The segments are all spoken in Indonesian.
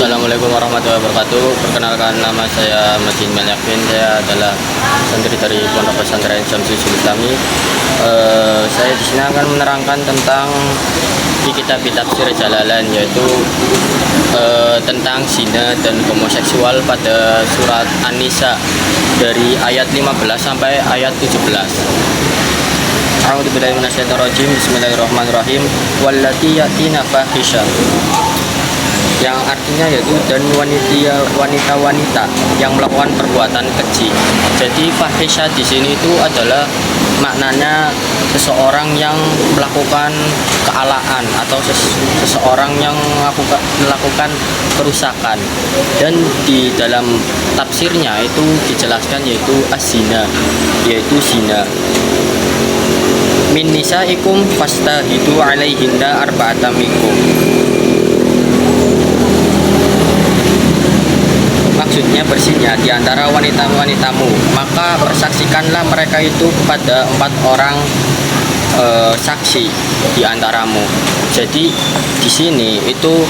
Assalamualaikum warahmatullahi wabarakatuh. Perkenalkan, nama saya Masjid Melyakin. Saya adalah santri dari Pondok Pesantren Syamsul Islami. Saya di sini akan menerangkan tentang di kitab tafsir Jalalain, yaitu tentang zina dan homoseksual pada surat An-Nisa dari ayat 15 sampai ayat 17. A'udzubillahi minasyaitonirrajim. Bismillahirrahmanirrahim. Wallati yatina fahisha, yang artinya yaitu dan wanita-wanita yang melakukan perbuatan keji. Jadi fahisha di sini itu adalah maknanya seseorang yang melakukan kealaan atau seseorang yang melakukan kerusakan. Dan di dalam tafsirnya itu dijelaskan yaitu az-zina, yaitu zina. Min nisaikum fastahidu alaihinna arba'atan minkum. Maksudnya bersinnya di antara wanita-wanitamu, maka persaksikanlah mereka itu kepada 4 orang saksi di antaramu. Jadi di sini itu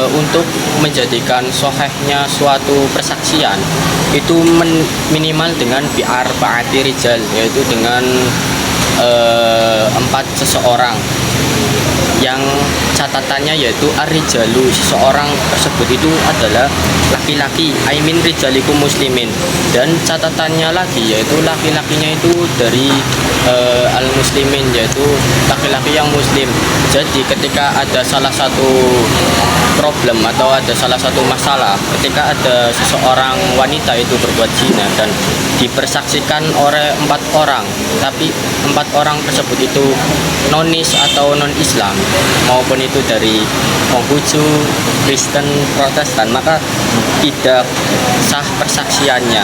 untuk menjadikan sohehnya suatu persaksian itu minimal dengan bi'ar ba'ati rijal, yaitu dengan 4 seseorang yang catatannya yaitu ar-rijalu, seseorang tersebut itu adalah laki-laki, aimin rijalikum muslimin, dan catatannya lagi yaitu laki-lakinya itu dari al-muslimin, yaitu laki-laki yang muslim. Jadi ketika ada salah satu problem atau ada salah satu masalah, ketika ada seseorang wanita itu berbuat zina dan dipersaksikan oleh 4 orang, tapi 4 orang tersebut itu nonis atau non Islam, maupun itu dari Konghucu, Kristen, Protestan, maka tidak sah persaksiannya.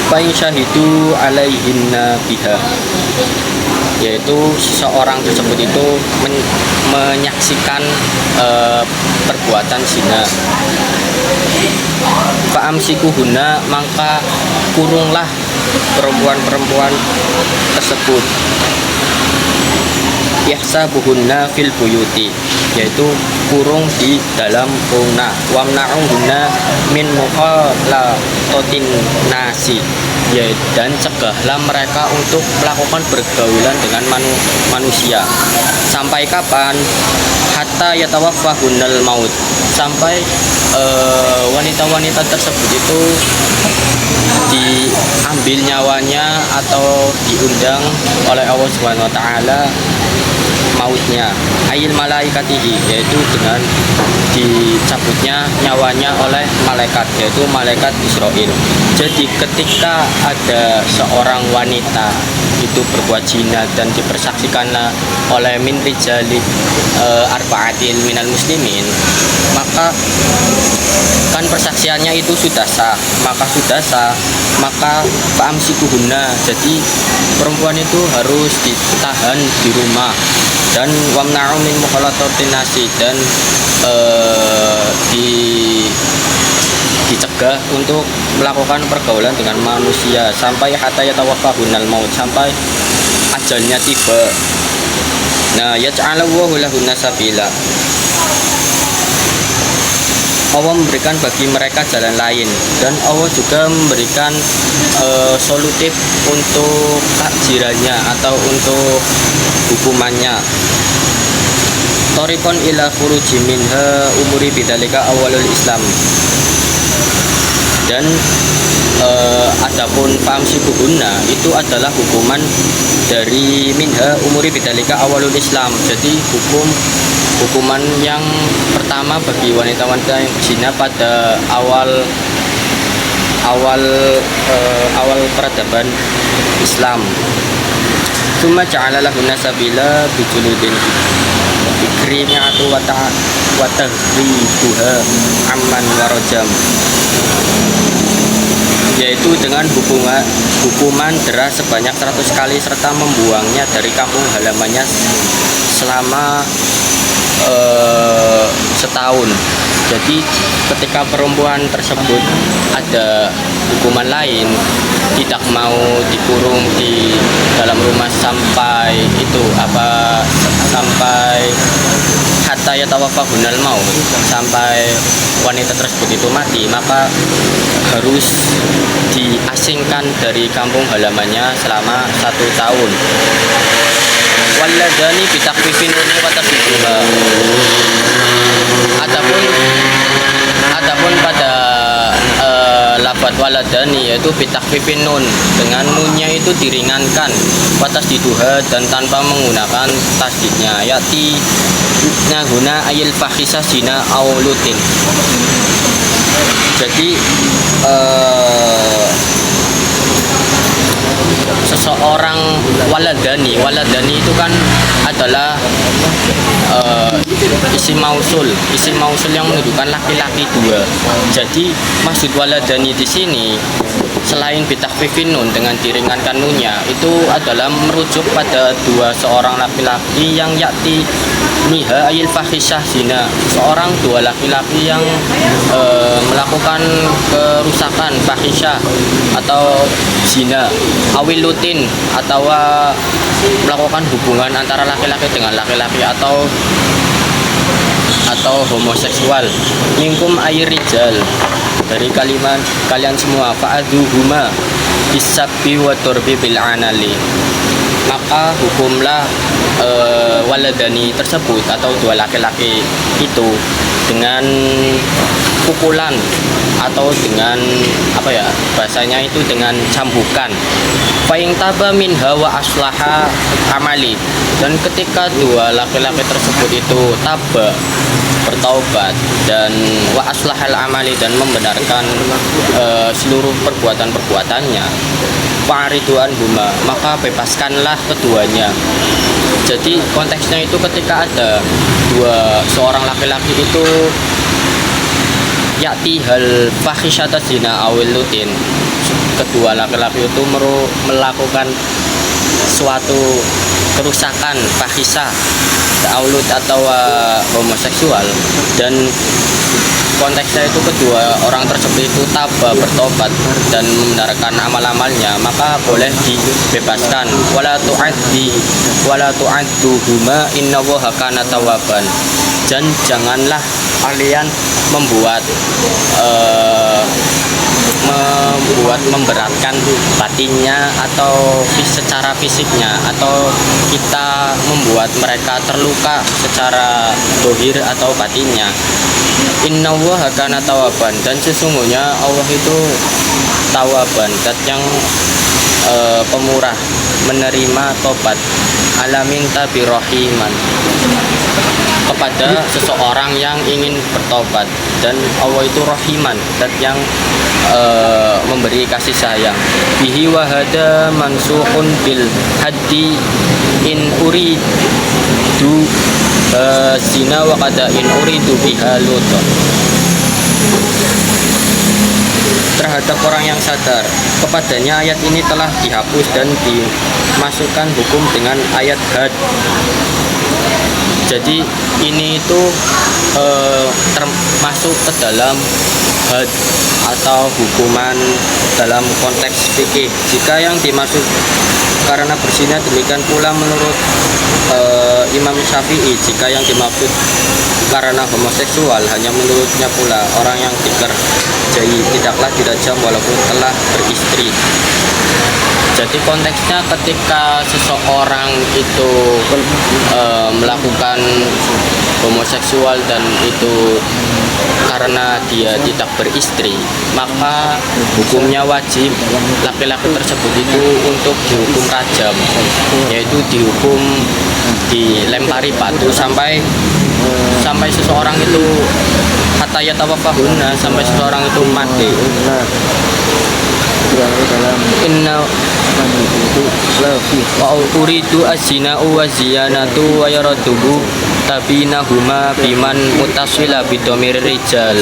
Fa in syahidu alaihinna biha, yaitu seseorang tersebut itu menyaksikan perbuatan zina. Fa amsikuhunna, maka kurunglah perempuan-perempuan tersebut. Yahsabuhunna fil buyuti, yaitu kurung di dalam rumah. Wamna'uhunna min mukhalatotin nasi, dan cegahlah mereka untuk melakukan bergaulan dengan manusia. Sampai kapan? Hatta yatawaffahunal maut, sampai wanita-wanita tersebut itu diambil nyawanya atau diundang oleh Allah Subhanahu wa taala mautnya, ayil malaikatihi, yaitu dengan dicabutnya nyawanya oleh malaikat, yaitu malaikat Israel. Jadi ketika ada seorang wanita itu berbuat zina dan dipersaksikan oleh min rijali arba'atin minal muslimin, maka kan persaksiannya itu sudah sah, maka fa'amsikuhunna, jadi perempuan itu harus ditahan di rumah. Dan wamna'u min mukhalatotin nasi, dan dicegah untuk melakukan pergaulan dengan manusia sampai hatta yatawaffahunal maut, sampai ajalnya tiba. Nah, yaj'alallahu lahunna sabila, Allah memberikan bagi mereka jalan lain, dan Allah juga memberikan solutif untuk takjirannya atau untuk hukumannya. Torikon ila furuji minha umuri bidalika awalul Islam. Dan adapun famsikuhunna itu adalah hukuman dari minha umuri bidalika awalul Islam. Jadi hukuman yang pertama bagi wanita-wanita yang berzina pada awal peradaban Islam. Tsumma ja'ala lahunna sabila bijuludin bikrimi'atu wa tahribuha amman warajam, yaitu dengan hukuman dera sebanyak 100 kali serta membuangnya dari kampung halamannya selama setahun. Jadi ketika perempuan tersebut ada hukuman lain, tidak mau dikurung di dalam rumah sampai hatta hatta yatawaffahunal maut, sampai wanita tersebut itu mati, maka harus diasingkan dari kampung halamannya selama 1 tahun. Waladani bitakfifin nuni wa tasdidha. Adapun pada lafaz waladani yaitu bitakfifin nun, dengan nunnya itu diringankan, wa tasdidha, dan tanpa menggunakan tasdidnya, yati nahuna ayil fahisah zina aulutin. Jadi seseorang waladani itu kan adalah isim mausul yang menunjukkan laki-laki dua. Jadi maksud waladani di sini selain bitakfifin nun, dengan diringankan nunnya, itu adalah merujuk pada seorang laki-laki yang yakti niha ayil fahisyah zina, dua laki-laki yang melakukan kerusakan fahisyah atau zina, awilutin, atau melakukan hubungan antara laki-laki dengan laki-laki atau homoseksual. Minkum ayir rijal, dari kalian semua, fa'adhuhuma bisabbi wa turbi bil anali, maka hukumlah waladani tersebut atau dua laki-laki itu dengan pukulan atau dengan bahasanya itu dengan cambukan. Fa'ing taba minha wa aslaha amali, dan ketika dua laki-laki tersebut itu bertaubat dan wa aslahal amali, dan membenarkan seluruh perbuatan-perbuatannya, fa'riduan huma, maka bebaskanlah keduanya. Jadi konteksnya itu ketika ada seorang laki-laki itu yakti hal fahisyata zina awil lutin, kedua laki-laki itu melakukan suatu kerusakan fahisyah aulut atau homoseksual, dan konteksnya itu kedua orang tersebut itu bertobat dan membenarkan amal-amalnya, maka boleh dibebaskan. Wala tu'addu huma innallaha kana tawwaban, dan janganlah kalian memberatkan batinnya atau secara fisiknya, atau kita membuat mereka terluka secara dohir atau batinnya. Innallaha kana tawaban, dan sesungguhnya Allah itu tawaban, zat yang pemurah, menerima tobat, alamin tabirohiman, kepada seseorang yang ingin bertobat, dan Allah itu rohiman, zat yang memberi kasih sayang. Bihi wahada mansuhun bil haddi in uridu zina wa qada in uridu biha luton. Terhadap orang yang sadar, kepadanya ayat ini telah dihapus dan dimasukkan hukum dengan ayat had. Jadi ini itu termasuk ke dalam had atau hukuman dalam konteks fikih. Jika yang dimaksud karena berzina, demikian pula menurut Imam Syafi'i. Jika yang dimaksud karena homoseksual, hanya menurutnya pula orang yang dikerjai tidaklah dirajam walaupun telah beristri. Jadi konteksnya ketika seseorang itu melakukan homoseksual dan itu karena dia tidak beristri, maka hukumnya wajib laki-laki tersebut itu untuk dihukum rajam, yaitu dihukum dilempari batu sampai seseorang itu hatta yatawaffahunna, sampai seseorang itu mati. Inna wa uridu az-zina'u wa ziyanatu wa yaraduhu tabinahuma biman mutasila bidomir rijal.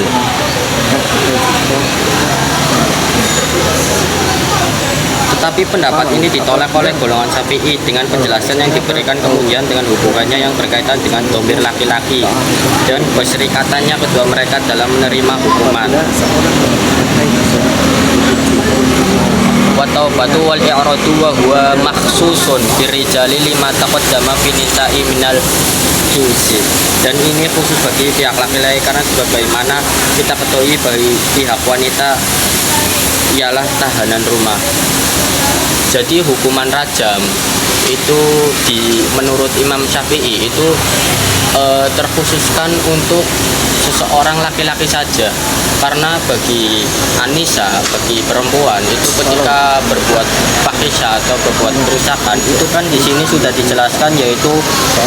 Tetapi pendapat ini ditolak oleh golongan Syafi'i dengan penjelasan yang diberikan kemudian dengan hubungannya yang berkaitan dengan domir laki-laki dan keserikatannya kedua mereka dalam menerima hukuman. Wa taubatu wal i'radu wa huwa makhsusun birijali lima taqaddama fi nisa'i minal suci. Dan ini khusus bagi pihak laki-laki karena sebagaimana kita ketahui bagi pihak wanita ialah tahanan rumah. Jadi hukuman rajam itu menurut Imam Syafi'i itu terkhususkan untuk seseorang laki-laki saja, karena bagi Anisa, bagi perempuan itu ketika berbuat fahisha atau berbuat kerusakan itu kan di sini sudah dijelaskan, yaitu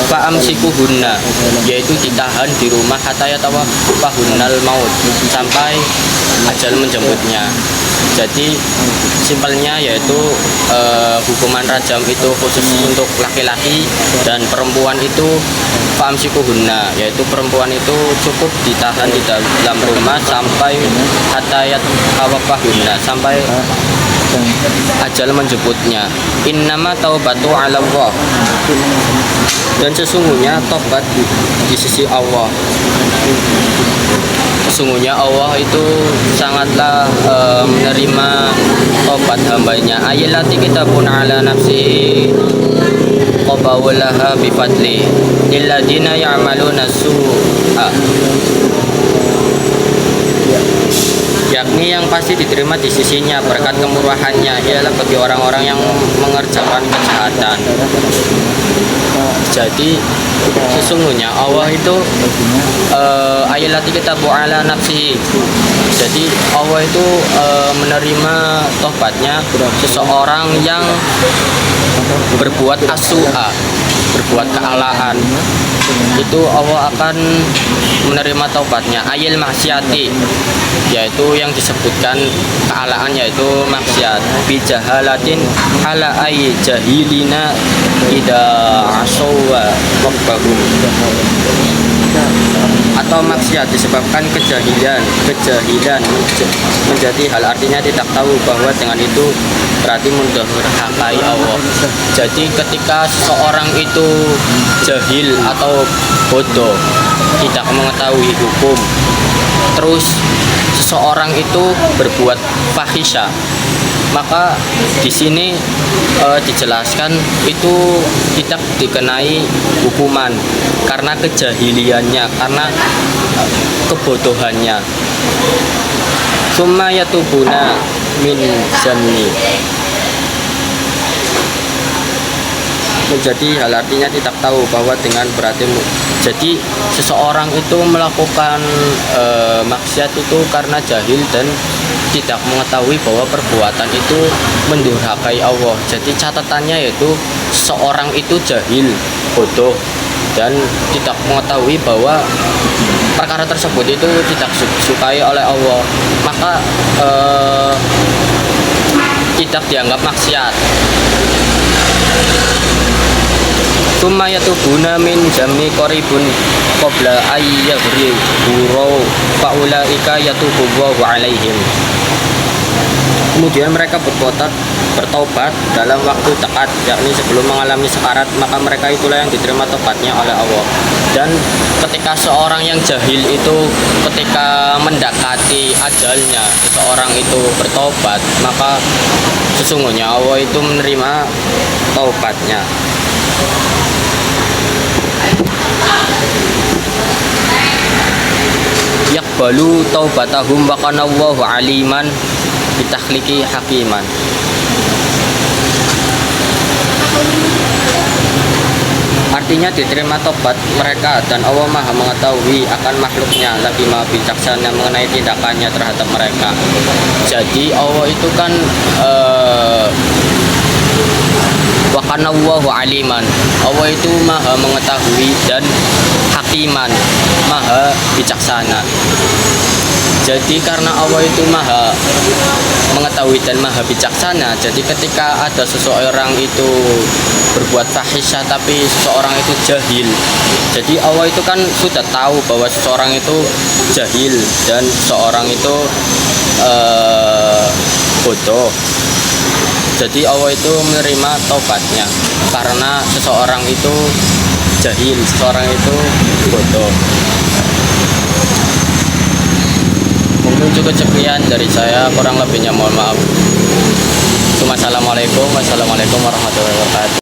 fa'amsikuhunna, yaitu ditahan di rumah hatta yatawaffahunal maut, sampai ajal menjemputnya. Jadi simpelnya yaitu hukuman rajam itu khusus untuk laki-laki, dan perempuan itu famsikuhunna, yaitu perempuan itu cukup ditahan di dalam rumah sampai hatayat awafahunna, sampai ajal menjemputnya. Innama taubatu 'ala Allah, dan sesungguhnya tobat di sisi Allah. Sesungguhnya Allah itu sangatlah menerima tobat hambanya. Ayat kitabun ala nafsi qabawlaha bifadli lilladina ya'maluna su'a, yakni yang pasti diterima di sisinya berkat kemurahannya ialah bagi orang-orang yang mengerjakan kejahatan. Jadi sesungguhnya Allah itu ayat kita ala nafsi. Jadi Allah itu menerima tobatnya seseorang yang berbuat asua, berbuat kealaan, itu Allah akan menerima taubatnya. Ayil maksiati, yaitu yang disebutkan kealaan yaitu maksiat. Bijahalatin ala ay jahilina ida asawa rabbahum, atau maksiat disebabkan kejahilan menjadi hal, artinya tidak tahu bahwa dengan itu berarti mendurhakai Allah. Jadi ketika seseorang itu jahil atau bodoh, tidak mengetahui hukum, terus seseorang itu berbuat fahisha, maka di sini dijelaskan itu tidak dikenai hukuman karena kejahiliannya, karena kebodohannya. Summa yatubuna min zanni, menjadi hal, artinya tidak tahu bahwa dengan berarti. Jadi seseorang itu melakukan maksiat itu karena jahil dan tidak mengetahui bahwa perbuatan itu mendurhakai Allah. Jadi catatannya yaitu seseorang itu jahil, bodoh, dan tidak mengetahui bahwa perkara tersebut itu tidak disukai oleh Allah, maka tidak dianggap maksiat. Summa yatubuna min jami qaribun qabla ayyabri burau faulaika yatubullahu alaihim. Kemudian mereka bertobat dalam waktu dekat, yakni sebelum mengalami sekarat, maka mereka itulah yang diterima tobatnya oleh Allah. Dan ketika seorang yang jahil itu ketika mendekati ajalnya, seorang itu bertobat, maka sesungguhnya Allah itu menerima taubatnya. Yaqbalu taubatahum wa kana Allahu aliman bitakhliki hakiman. Artinya diterima tobat mereka dan Allah Maha mengetahui akan makhluknya, lagi Maha bijaksana mengenai tindakannya terhadap mereka. Jadi Allah itu kan wa kana Allahu aliman, Allah itu Maha mengetahui, dan hakiman, Maha bijaksana. Jadi karena Allah itu Maha mengetahui dan Maha bijaksana, jadi ketika ada seseorang itu berbuat fahisha tapi seseorang itu jahil, jadi Allah itu kan sudah tahu bahwa seseorang itu jahil dan seseorang itu bodoh. Jadi Allah itu menerima taubatnya karena seseorang itu jahil, seseorang itu bodoh. Mungkin cukup sekian dari saya, kurang lebihnya mohon maaf. Assalamualaikum warahmatullahi wabarakatuh.